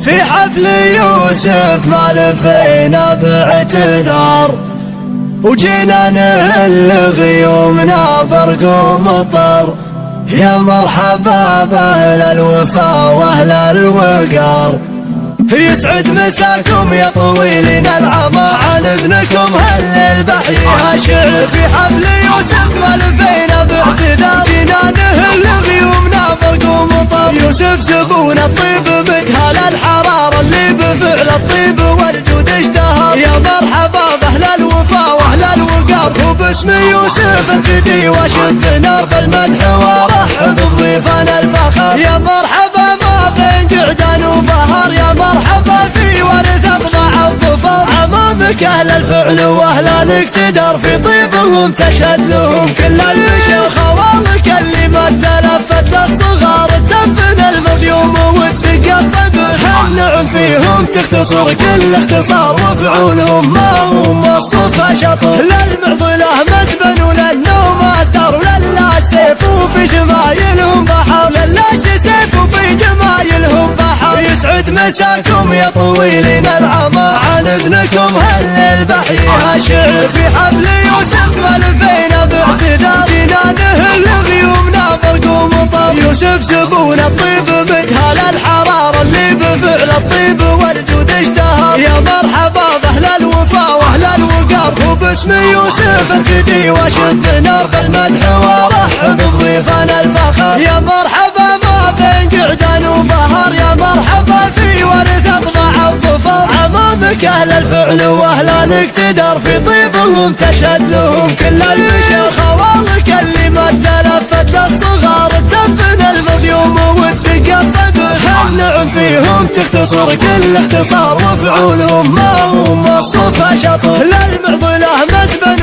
في حفل يوسف ما لفينا باعتذار، وجينا نهل غيومنا برق ومطر. يا مرحبا بأهل الوفا وأهل الوقار، يسعد مساكم يا طويلين العمى، عن اذنكم هل بحيها شعر. في حفل يوسف ما لفينا باعتذار، جينا نهل غيومنا برق ومطر. يوسف زبون الطيب مكهال الحرارة، اللي بفعل الطيب والجود اشتهر. يا مرحبا بأهل الوفا وأهل الوقار، وباسم يوسف انفدي وشد نار بالمدح ورحب بضيفنا الفخر. يا مرحبا ما بين قعدان وبهر، يا مرحبا في ورث اضلاع الظفر. امامك اهل الفعل واهل الاقتدار، في طيبهم تشهد لهم كل البشر. خوالك اللي ما تلفت للصغار، تسفن المظيوم والدق الصدر. النعم فيهم تختصر كل اختصار، وفعولهم ما هم مصفى شطر. للمعضله مسبن وللنوم استر، وللا سيف وفي جمايلهم بحر. للاش سيف وفي جمايلهم بحر. يسعد مساكم يا طويلين العمى، عن اذنكم هل بحيها شعر. في حفل يوسف ما لفينا باعتذار، جينا نهل غيومنا برق ومطر. يوسف زبون الطيب مكهال الحرارة، اللي بفعل الطيب والجود اشتهر. يا مرحبا بأهل الوفا وأهل الوقار، وباسم يوسف انفدي وشد نار بالمدح ورحب بضيفنا الفخر. يا مرحبا ما بين قعدان وبهر، يا مرحبا في ورث اضلاع الظفر. امامك اهل الفعل واهل الاقتدار، في طيبهم تشهد لهم كل البشر. خوالك اللي ما تلفت للصغار، تسفن المظيوم والدق الصدر. النعم فيهم تختصر كل اختصار، وفعولهم ما هم مصفى شطر. للمعضله مسبن